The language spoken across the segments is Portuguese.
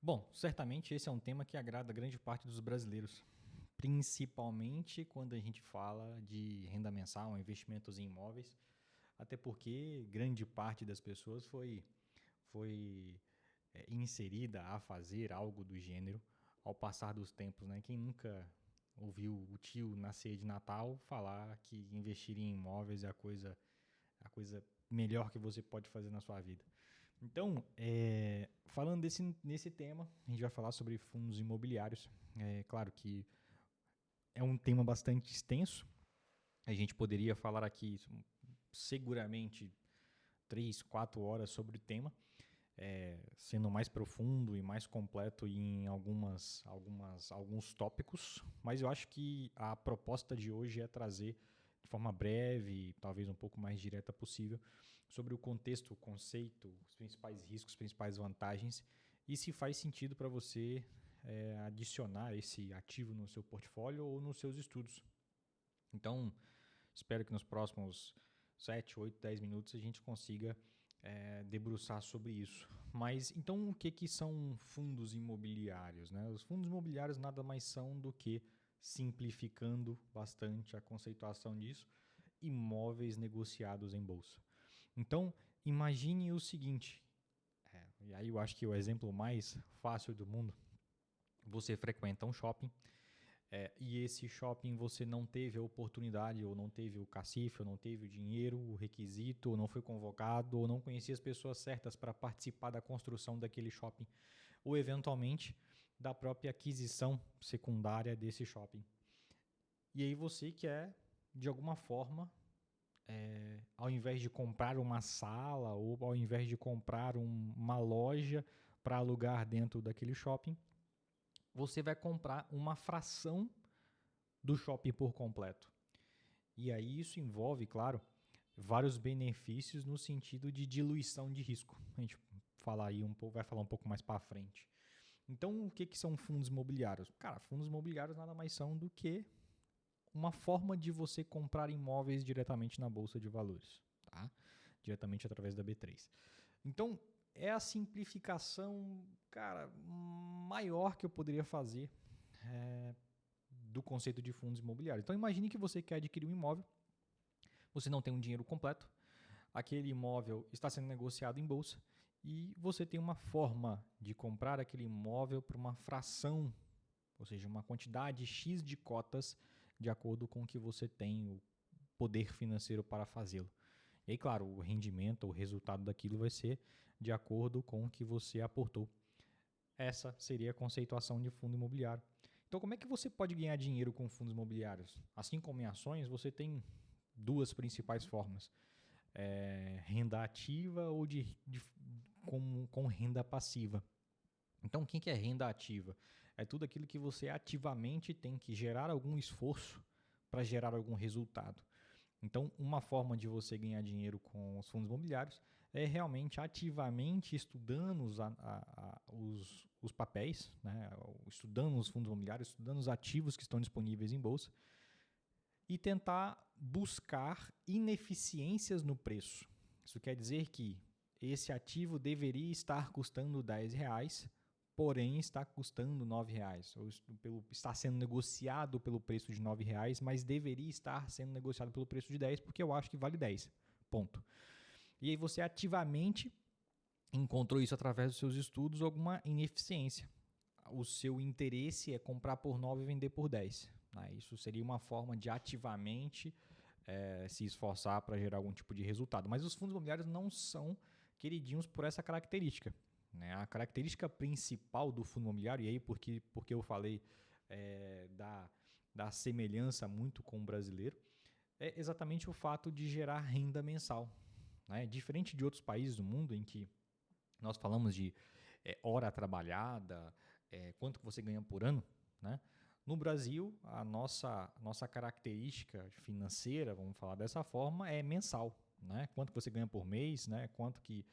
Bom, certamente esse é um tema que agrada a grande parte dos brasileiros, principalmente quando a gente fala de renda mensal, investimentos em imóveis, até porque grande parte das pessoas foi inserida a fazer algo do gênero ao passar dos tempos, né? Quem nunca ouviu o tio na ceia de Natal falar que investir em imóveis é a coisa melhor que você pode fazer na sua vida. Então, falando nesse tema, a gente vai falar sobre fundos imobiliários. É claro que é um tema bastante extenso. A gente poderia falar aqui seguramente 3, 4 horas sobre o tema, sendo mais profundo e mais completo em alguns tópicos. Mas eu acho que a proposta de hoje é trazer de forma breve, talvez um pouco mais direta possível, sobre o contexto, o conceito, os principais riscos, as principais vantagens e se faz sentido para você adicionar esse ativo no seu portfólio ou nos seus estudos. Então, espero que nos próximos 7, 8, 10 minutos a gente consiga debruçar sobre isso. Mas então o que são fundos imobiliários, né? Os fundos imobiliários nada mais são do que, simplificando bastante a conceituação disso, imóveis negociados em bolsa. Então, imagine o seguinte, e aí eu acho que o exemplo mais fácil do mundo, você frequenta um shopping, e esse shopping você não teve a oportunidade, ou não teve o cacife, ou não teve o dinheiro, o requisito, ou não foi convocado, ou não conhecia as pessoas certas para participar da construção daquele shopping, ou eventualmente da própria aquisição secundária desse shopping. E aí você quer, de alguma forma, ao invés de comprar uma sala, ou ao invés de comprar uma loja para alugar dentro daquele shopping, você vai comprar uma fração do shopping por completo. E aí isso envolve, claro, vários benefícios no sentido de diluição de risco. A gente vai falar um pouco mais para frente. Então, o que são fundos imobiliários? Cara, fundos imobiliários nada mais são do que uma forma de você comprar imóveis diretamente na bolsa de valores, tá? Diretamente através da B3. Então, é a simplificação, cara, maior que eu poderia fazer do conceito de fundos imobiliários. Então, imagine que você quer adquirir um imóvel, você não tem um dinheiro completo, aquele imóvel está sendo negociado em bolsa e você tem uma forma de comprar aquele imóvel por uma fração, ou seja, uma quantidade X de cotas de acordo com o que você tem o poder financeiro para fazê-lo. E aí, claro, o rendimento, o resultado daquilo vai ser de acordo com o que você aportou. Essa seria a conceituação de fundo imobiliário. Então, como é que você pode ganhar dinheiro com fundos imobiliários? Assim como em ações, você tem duas principais formas. Renda ativa ou com renda passiva. Então, o que é renda ativa? É tudo aquilo que você ativamente tem que gerar algum esforço para gerar algum resultado. Então, uma forma de você ganhar dinheiro com os fundos imobiliários é realmente ativamente estudando os papéis, né? Estudando os fundos imobiliários, estudando os ativos que estão disponíveis em bolsa e tentar buscar ineficiências no preço. Isso quer dizer que esse ativo deveria estar custando R$ 10, porém está custando R$ 9, ou está sendo negociado pelo preço de R$ 9, mas deveria estar sendo negociado pelo preço de 10, porque eu acho que vale 10. Ponto. E aí você ativamente encontrou isso através dos seus estudos, alguma ineficiência. O seu interesse é comprar por 9 e vender por 10. Isso seria uma forma de ativamente se esforçar para gerar algum tipo de resultado. Mas os fundos imobiliários não são queridinhos por essa característica. A característica principal do fundo imobiliário, e aí porque eu falei da semelhança muito com o brasileiro, é exatamente o fato de gerar renda mensal. Diferente de outros países do mundo em que nós falamos de hora trabalhada, quanto que você ganha por ano, né? No Brasil, a nossa característica financeira, vamos falar dessa forma, é mensal. Né? Quanto que você ganha por mês, né? Quanto que...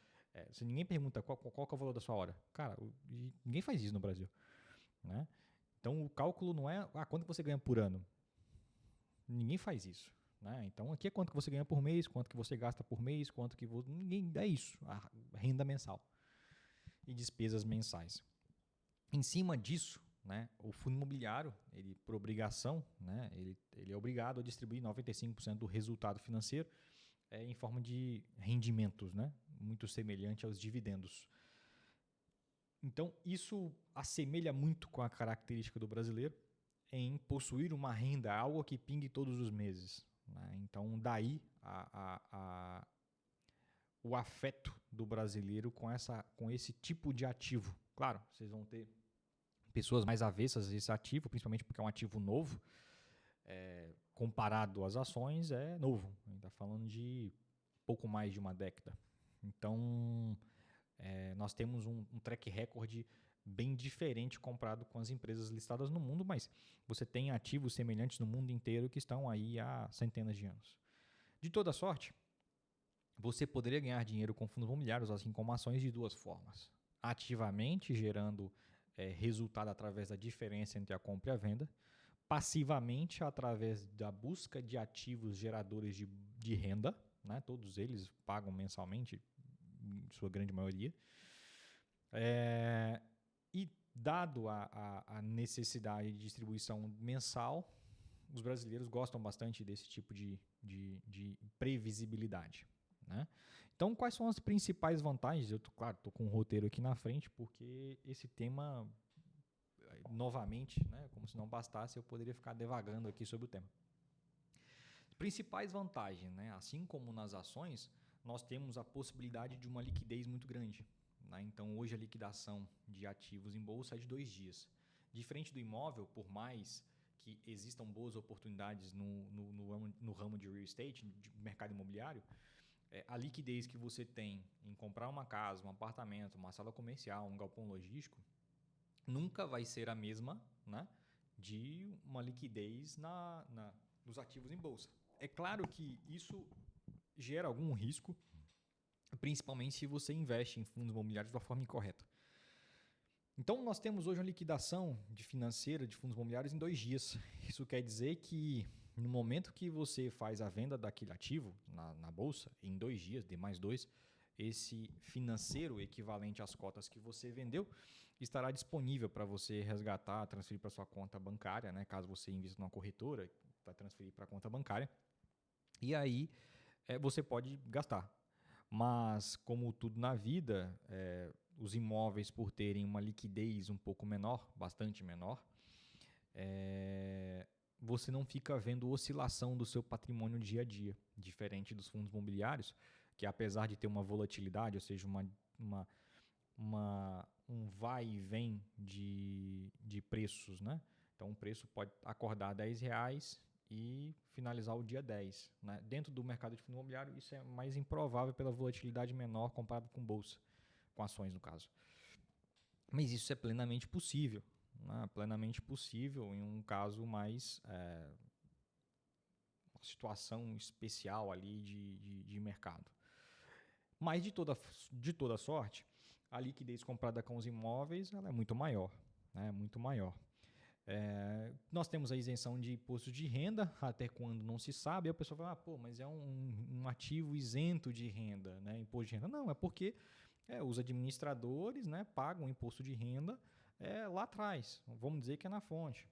se ninguém pergunta qual que é o valor da sua hora. Cara, ninguém faz isso no Brasil. Né? Então, o cálculo não é quanto você ganha por ano. Ninguém faz isso. Né? Então, aqui é quanto que você ganha por mês, quanto que você gasta por mês, quanto que... Ninguém... É isso, a renda mensal. E despesas mensais. Em cima disso, né, o fundo imobiliário, ele por obrigação, né, ele é obrigado a distribuir 95% do resultado financeiro em forma de rendimentos, né, muito semelhante aos dividendos. Então, isso assemelha muito com a característica do brasileiro em possuir uma renda, algo que pingue todos os meses, né? Então, daí o afeto do brasileiro com esse tipo de ativo. Claro, vocês vão ter pessoas mais avessas a esse ativo, principalmente porque é um ativo novo, comparado às ações, é novo. A gente está falando de pouco mais de uma década. Então, nós temos um track record bem diferente comparado com as empresas listadas no mundo, mas você tem ativos semelhantes no mundo inteiro que estão aí há centenas de anos. De toda sorte, você poderia ganhar dinheiro com fundos imobiliários, assim como ações, de duas formas. Ativamente, gerando resultado através da diferença entre a compra e a venda. Passivamente, através da busca de ativos geradores de renda, né? Todos eles pagam mensalmente, em sua grande maioria. E dado a necessidade de distribuição mensal, os brasileiros gostam bastante desse tipo de previsibilidade, né? Então, quais são as principais vantagens? Eu, claro, estou com um roteiro aqui na frente, porque esse tema, novamente, né, como se não bastasse, eu poderia ficar devagando aqui sobre o tema. Principais vantagens, né? Assim como nas ações, nós temos a possibilidade de uma liquidez muito grande, né? Então, hoje a liquidação de ativos em bolsa é de 2 dias. Diferente do imóvel, por mais que existam boas oportunidades no ramo de real estate, de mercado imobiliário, a liquidez que você tem em comprar uma casa, um apartamento, uma sala comercial, um galpão logístico, nunca vai ser a mesma, né, de uma liquidez nos ativos em bolsa. É claro que isso gera algum risco, principalmente se você investe em fundos imobiliários de uma forma incorreta. Então, nós temos hoje uma liquidação financeira de fundos imobiliários em 2 dias. Isso quer dizer que no momento que você faz a venda daquele ativo na bolsa, em 2 dias, de mais 2, esse financeiro equivalente às cotas que você vendeu estará disponível para você resgatar, transferir para sua conta bancária, né? Caso você invista numa corretora, vai transferir para a conta bancária. E aí você pode gastar. Mas, como tudo na vida, os imóveis, por terem uma liquidez um pouco menor, bastante menor, você não fica vendo oscilação do seu patrimônio dia a dia, diferente dos fundos imobiliários, que apesar de ter uma volatilidade, ou seja, um vai e vem de preços, né? Então, o preço pode acordar R$10 e finalizar o dia 10. Né? Dentro do mercado de fundo imobiliário, isso é mais improvável pela volatilidade menor comparado com bolsa, com ações no caso. Mas isso é plenamente possível. Né? Plenamente possível em um caso mais... uma situação especial ali de mercado. Mas de toda sorte, a liquidez comprada com os imóveis ela é muito maior. Né? Muito maior. Nós temos a isenção de imposto de renda, até quando não se sabe. Aí a pessoa fala, pô, mas é um ativo isento de renda, né? Imposto de renda. Não, é porque os administradores, né, pagam imposto de renda lá atrás. Vamos dizer que é na fonte.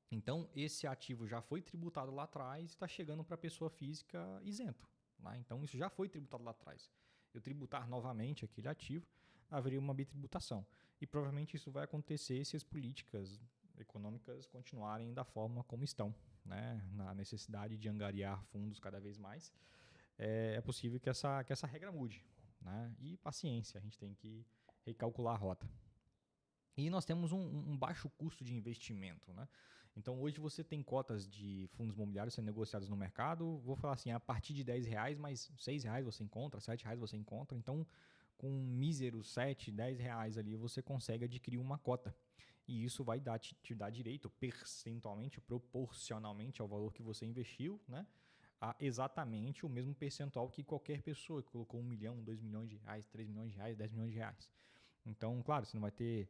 Então, esse ativo já foi tributado lá atrás e está chegando para a pessoa física isento. Né? Então, isso já foi tributado lá atrás. Eu tributar novamente aquele ativo, haveria uma bitributação. E provavelmente isso vai acontecer se as políticas econômicas continuarem da forma como estão, né? Na necessidade de angariar fundos cada vez mais, é possível que essa regra mude, né? E paciência, a gente tem que recalcular a rota. E nós temos um baixo custo de investimento, né? Então, hoje você tem cotas de fundos imobiliários sendo negociados no mercado, vou falar assim, a partir de R$10, mas R$6 você encontra, R$7 você encontra. Então, com míseros R$7, R$10 ali, você consegue adquirir uma cota. E isso vai te dar direito, percentualmente, proporcionalmente ao valor que você investiu, né, a exatamente o mesmo percentual que qualquer pessoa que colocou 1 milhão, 2 milhões de reais, 3 milhões de reais, 10 milhões de reais. Então, claro, você não vai ter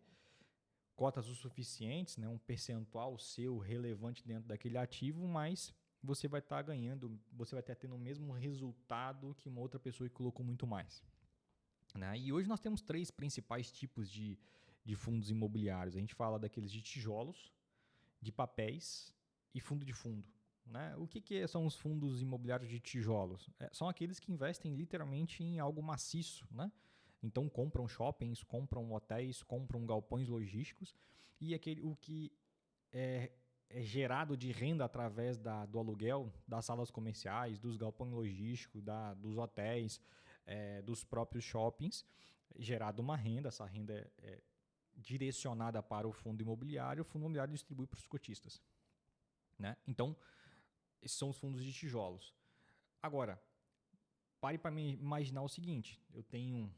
cotas o suficientes, né, um percentual seu relevante dentro daquele ativo, mas você vai estar ganhando, você vai estar tendo o mesmo resultado que uma outra pessoa que colocou muito mais. Né? E hoje nós temos 3 principais tipos de de fundos imobiliários? A gente fala daqueles de tijolos, de papéis e fundo de fundo. Né? O que são os fundos imobiliários de tijolos? São aqueles que investem literalmente em algo maciço, né? Então compram shoppings, compram hotéis, compram galpões logísticos e o que é gerado de renda através do aluguel das salas comerciais, dos galpões logísticos, dos hotéis, dos próprios shoppings, gerado uma renda, essa renda é direcionada para o fundo imobiliário distribui para os cotistas. Né? Então, esses são os fundos de tijolos. Agora, pare para me imaginar o seguinte, eu tenho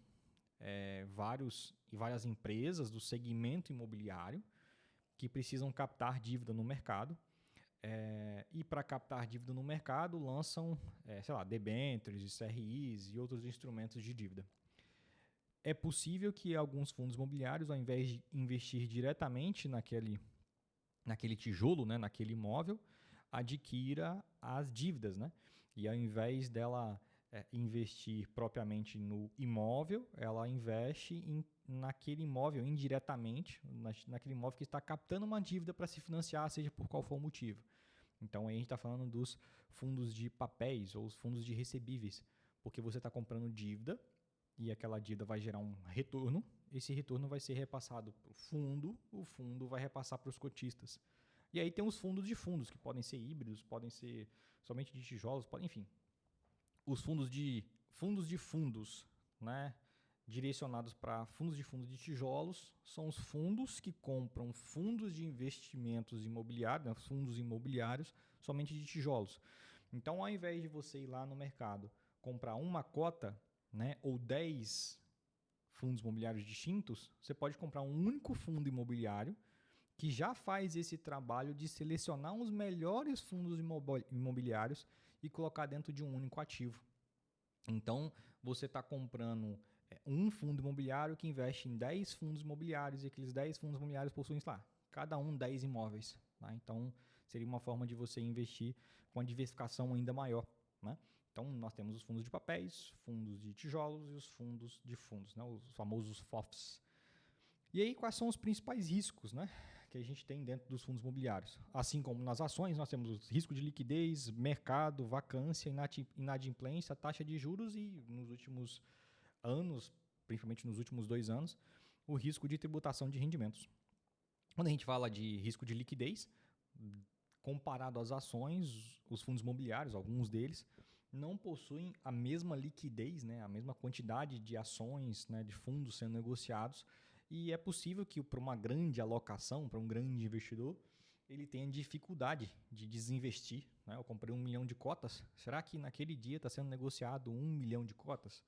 várias empresas do segmento imobiliário que precisam captar dívida no mercado e para captar dívida no mercado lançam, debêntures, CRIs e outros instrumentos de dívida. É possível que alguns fundos imobiliários, ao invés de investir diretamente naquele tijolo, né, naquele imóvel, adquira as dívidas, né? E ao invés dela investir propriamente no imóvel, ela investe naquele imóvel indiretamente, naquele imóvel que está captando uma dívida para se financiar, seja por qual for o motivo. Então aí a gente está falando dos fundos de papéis ou os fundos de recebíveis, porque você está comprando dívida e aquela dívida vai gerar um retorno, esse retorno vai ser repassado para o fundo vai repassar para os cotistas. E aí tem os fundos de fundos, que podem ser híbridos, podem ser somente de tijolos, enfim. Os fundos de fundos, né, direcionados para fundos de tijolos, são os fundos que compram fundos de investimentos imobiliários, né, fundos imobiliários, somente de tijolos. Então, ao invés de você ir lá no mercado comprar uma cota, né, ou 10 fundos imobiliários distintos, você pode comprar um único fundo imobiliário que já faz esse trabalho de selecionar os melhores fundos imobiliários e colocar dentro de um único ativo. Então, você está comprando um fundo imobiliário que investe em 10 fundos imobiliários e aqueles 10 fundos imobiliários possuem, cada um 10 imóveis. Tá? Então, seria uma forma de você investir com a diversificação ainda maior. Né? Então, nós temos os fundos de papéis, fundos de tijolos e os fundos de fundos, né? Os famosos FOFs. E aí, quais são os principais riscos, né, que a gente tem dentro dos fundos imobiliários? Assim como nas ações, nós temos o risco de liquidez, mercado, vacância, inadimplência, taxa de juros e, nos últimos anos, principalmente nos últimos 2 anos, o risco de tributação de rendimentos. Quando a gente fala de risco de liquidez, comparado às ações, os fundos imobiliários, alguns deles, não possuem a mesma liquidez, né, a mesma quantidade de ações, né, de fundos sendo negociados, e é possível que para uma grande alocação, para um grande investidor, ele tenha dificuldade de desinvestir. Né? Eu comprei 1 milhão de cotas, será que naquele dia está sendo negociado 1 milhão de cotas?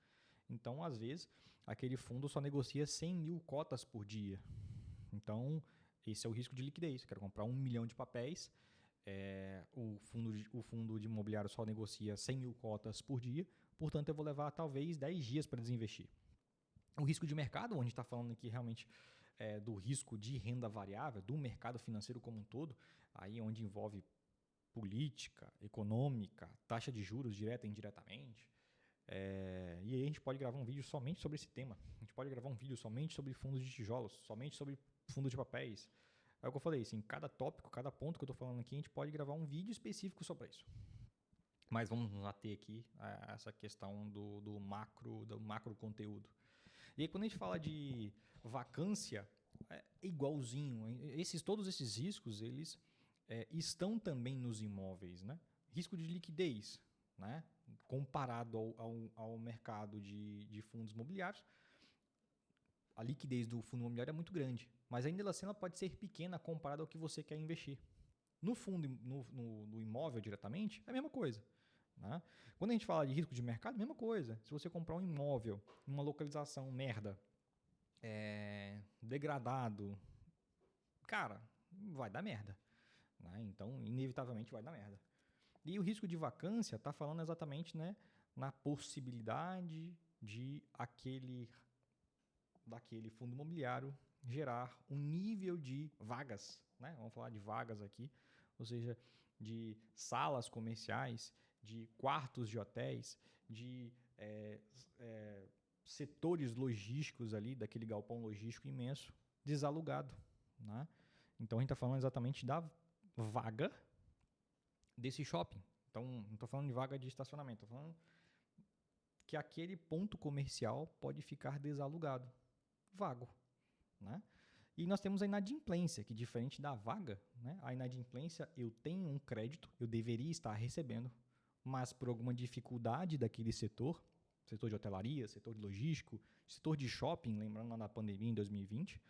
Então, às vezes, aquele fundo só negocia 100 mil cotas por dia. Então, esse é o risco de liquidez. Eu quero comprar 1 milhão de papéis, o fundo de imobiliário só negocia 100 mil cotas por dia, portanto, eu vou levar talvez 10 dias para desinvestir. O risco de mercado, onde a gente está falando aqui realmente do risco de renda variável, do mercado financeiro como um todo, aí onde envolve política, econômica, taxa de juros direta e indiretamente. E aí a gente pode gravar um vídeo somente sobre esse tema. A gente pode gravar um vídeo somente sobre fundos de tijolos, somente sobre fundos de papéis. É o que eu falei, assim, cada tópico, cada ponto que eu estou falando aqui, a gente pode gravar um vídeo específico só para isso. Mas vamos nos ater aqui a essa questão do macro conteúdo. E aí, quando a gente fala de vacância, é igualzinho. Todos esses riscos, eles estão também nos imóveis. Né? Risco de liquidez, né? Comparado ao mercado de fundos imobiliários, a liquidez do fundo imobiliário é muito grande, mas ainda assim ela pode ser pequena comparado ao que você quer investir. No fundo, no imóvel diretamente, é a mesma coisa. Né? Quando a gente fala de risco de mercado, mesma coisa. Se você comprar um imóvel em uma localização merda, degradado, cara, vai dar merda. Né? Então, inevitavelmente vai dar merda. E o risco de vacância está falando exatamente, né, na possibilidade de daquele fundo imobiliário gerar um nível de vagas, né? Vamos falar de vagas aqui, ou seja, de salas comerciais, de quartos de hotéis, de setores logísticos ali, daquele galpão logístico imenso, desalugado, né? Então a gente está falando exatamente da vaga desse shopping. Então não estou falando de vaga de estacionamento, estou falando que aquele ponto comercial pode ficar desalugado, vago, né? E nós temos a inadimplência, que diferente da vaga, né? A inadimplência, eu tenho um crédito, eu deveria estar recebendo, mas por alguma dificuldade daquele setor de hotelaria, setor de logístico, setor de shopping, lembrando lá da pandemia em 2020,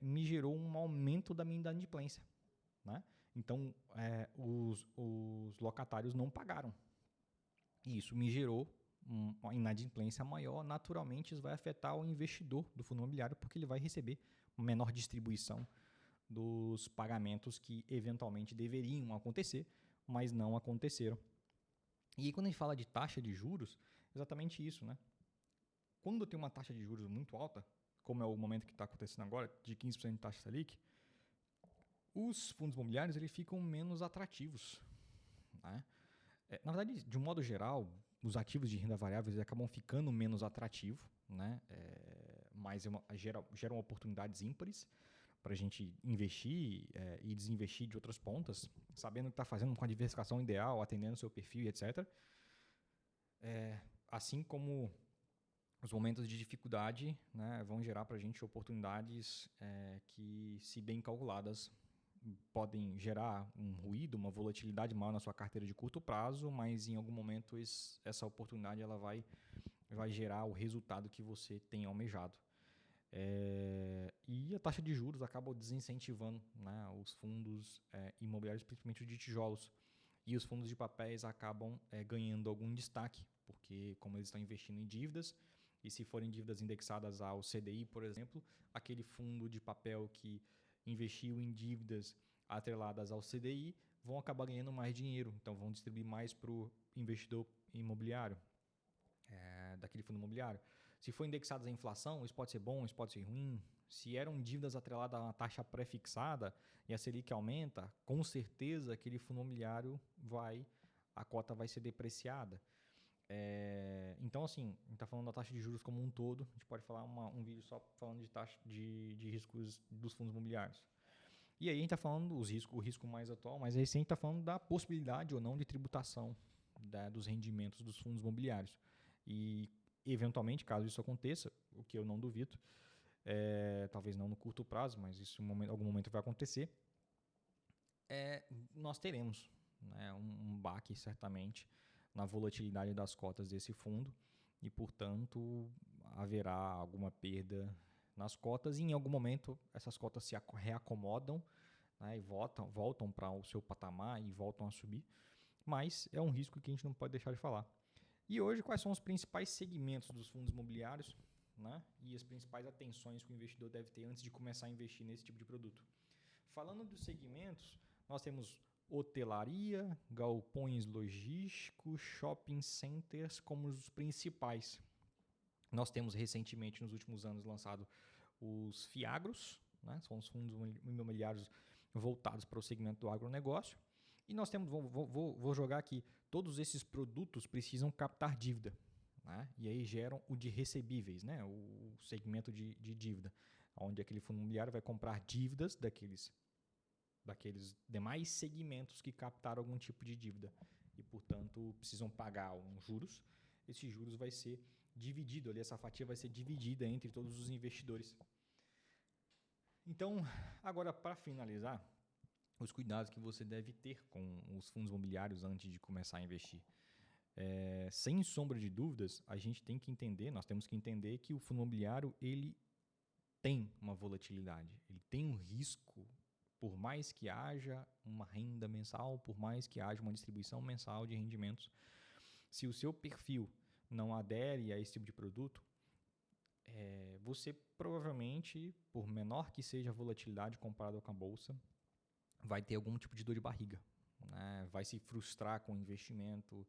me gerou um aumento da minha inadimplência, né? Então, os locatários não pagaram. E isso me gerou uma inadimplência maior. Naturalmente, isso vai afetar o investidor do fundo imobiliário, porque ele vai receber uma menor distribuição dos pagamentos que eventualmente deveriam acontecer, mas não aconteceram. E aí, quando a gente fala de taxa de juros, exatamente isso, né? Quando eu tenho uma taxa de juros muito alta, como é o momento que está acontecendo agora, de 15% de taxa Selic, os fundos imobiliários eles ficam menos atrativos, né? Na verdade, de um modo geral, os ativos de renda variável eles acabam ficando menos atrativos, né? Mas geram oportunidades ímpares para a gente investir e desinvestir de outras pontas, sabendo o que está fazendo com a diversificação ideal, atendendo o seu perfil e etc. Assim como os momentos de dificuldade, né, vão gerar para a gente oportunidades que, se bem calculadas, podem gerar um ruído, uma volatilidade maior na sua carteira de curto prazo, mas em algum momento essa oportunidade ela vai gerar o resultado que você tem almejado. E a taxa de juros acaba desincentivando, né, os fundos imobiliários, principalmente os de tijolos. E os fundos de papéis acabam ganhando algum destaque, porque como eles estão investindo em dívidas, e se forem dívidas indexadas ao CDI, por exemplo, aquele fundo de papel que investiu em dívidas atreladas ao CDI vão acabar ganhando mais dinheiro, então vão distribuir mais para o investidor imobiliário, daquele fundo imobiliário. Se for indexadas à inflação, isso pode ser bom, isso pode ser ruim. Se eram dívidas atreladas a uma taxa pré-fixada e a Selic aumenta, com certeza aquele fundo imobiliário a cota vai ser depreciada. Então, assim, a gente está falando da taxa de juros como um todo. A gente pode falar um vídeo só falando de taxa de riscos dos fundos imobiliários. E aí a gente está falando o risco mais atual, mais recente, está falando da possibilidade ou não de tributação dos rendimentos dos fundos imobiliários. E, eventualmente, caso isso aconteça, o que eu não duvido, talvez não no curto prazo, mas isso em algum momento vai acontecer, nós teremos, né, um baque, certamente, na volatilidade das cotas desse fundo e, portanto, haverá alguma perda nas cotas e, em algum momento, essas cotas se reacomodam, né, e voltam para o seu patamar e voltam a subir, mas é um risco que a gente não pode deixar de falar. E hoje, quais são os principais segmentos dos fundos imobiliários, né, e as principais atenções que o investidor deve ter antes de começar a investir nesse tipo de produto? Falando dos segmentos, nós temos hotelaria, galpões logísticos, shopping centers como os principais. Nós temos recentemente, nos últimos anos, lançado os FIAGROS, né? São os fundos imobiliários voltados para o segmento do agronegócio. E nós temos, vou jogar aqui, todos esses produtos precisam captar dívida, né? E aí geram o de recebíveis, né? O segmento de dívida, onde aquele fundo imobiliário vai comprar dívidas daqueles demais segmentos que captaram algum tipo de dívida e, portanto, precisam pagar juros. Esse juros vai ser dividido ali, essa fatia vai ser dividida entre todos os investidores. Então, agora, para finalizar, os cuidados que você deve ter com os fundos imobiliários antes de começar a investir. Sem sombra de dúvidas, nós temos que entender que o fundo imobiliário ele tem uma volatilidade, ele tem um risco. Por mais que haja uma renda mensal, por mais que haja uma distribuição mensal de rendimentos, se o seu perfil não adere a esse tipo de produto, você provavelmente, por menor que seja a volatilidade comparada com a bolsa, vai ter algum tipo de dor de barriga, né? Vai se frustrar com o investimento,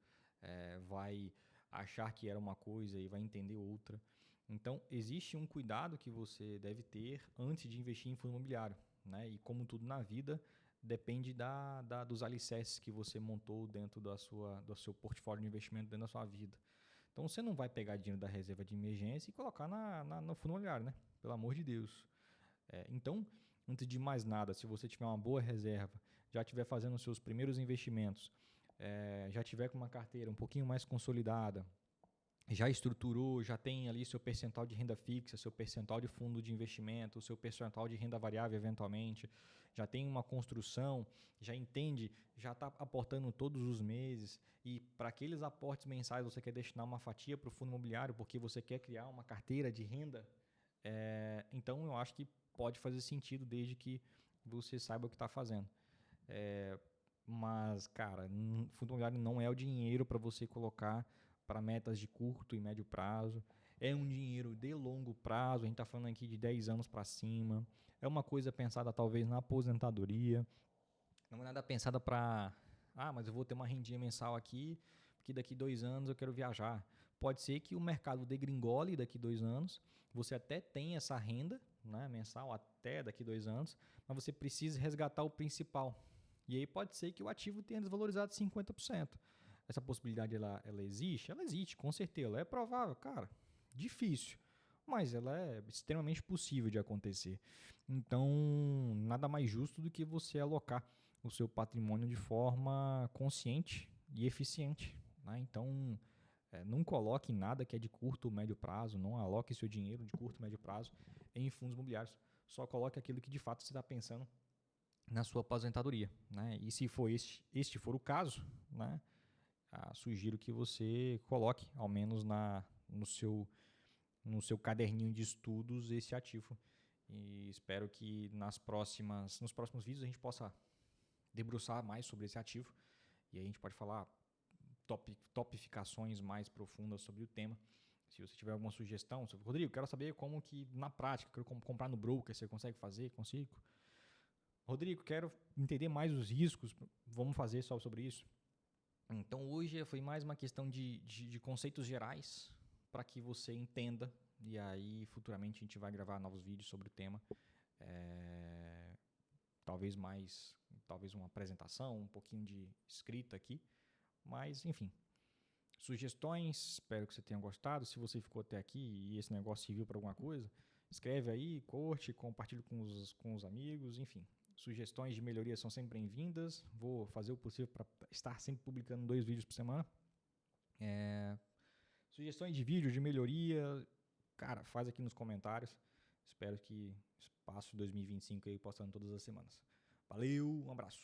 vai achar que era uma coisa e vai entender outra. Então, existe um cuidado que você deve ter antes de investir em fundo imobiliário, né? E como tudo na vida, depende dos alicerces que você montou dentro do seu portfólio de investimento dentro da sua vida. Então, você não vai pegar dinheiro da reserva de emergência e colocar no fundo imobiliário, né? Pelo amor de Deus. Então, antes de mais nada, se você tiver uma boa reserva, já estiver fazendo os seus primeiros investimentos, já tiver com uma carteira um pouquinho mais consolidada, já estruturou, já tem ali seu percentual de renda fixa, seu percentual de fundo de investimento, seu percentual de renda variável eventualmente, já tem uma construção, já entende, já está aportando todos os meses e para aqueles aportes mensais você quer destinar uma fatia para o fundo imobiliário porque você quer criar uma carteira de renda, então eu acho que pode fazer sentido desde que você saiba o que está fazendo. Mas, cara, fundo imobiliário não é o dinheiro para você colocar para metas de curto e médio prazo. É um dinheiro de longo prazo, a gente está falando aqui de 10 anos para cima. É uma coisa pensada talvez na aposentadoria. Não é nada pensada para, mas eu vou ter uma rendinha mensal aqui, porque daqui 2 anos eu quero viajar. Pode ser que o mercado degringole daqui 2 anos, você até tem essa renda, né, mensal até daqui 2 anos, mas você precisa resgatar o principal. E aí pode ser que o ativo tenha desvalorizado 50%. Essa possibilidade ela existe? Ela existe, com certeza. Ela é provável, cara. Difícil, mas ela é extremamente possível de acontecer. Então, nada mais justo do que você alocar o seu patrimônio de forma consciente e eficiente, né? Então, não coloque nada que é de curto ou médio prazo, não aloque seu dinheiro de curto ou médio prazo em fundos imobiliários. Só coloque aquilo que de fato você está pensando na sua aposentadoria, né? E se for este for o caso, né, sugiro que você coloque, ao menos no seu caderninho de estudos, esse ativo. E espero que nos próximos vídeos a gente possa debruçar mais sobre esse ativo. E aí a gente pode falar topificações mais profundas sobre o tema. Se você tiver alguma sugestão, Rodrigo, quero saber como que na prática, quero comprar no broker, você consegue fazer? Consigo. Rodrigo, quero entender mais os riscos, vamos fazer só sobre isso. Então hoje foi mais uma questão de conceitos gerais para que você entenda, e aí futuramente a gente vai gravar novos vídeos sobre o tema. Talvez uma apresentação, um pouquinho de escrita aqui, mas enfim. Sugestões, espero que você tenha gostado. Se você ficou até aqui e esse negócio serviu para alguma coisa, escreve aí, curte, compartilhe com os amigos, enfim. Sugestões de melhoria são sempre bem-vindas. Vou fazer o possível para estar sempre publicando 2 vídeos por semana. Sugestões de vídeo, de melhoria, cara, faz aqui nos comentários. Espero que passe 2025 aí postando todas as semanas. Valeu, um abraço.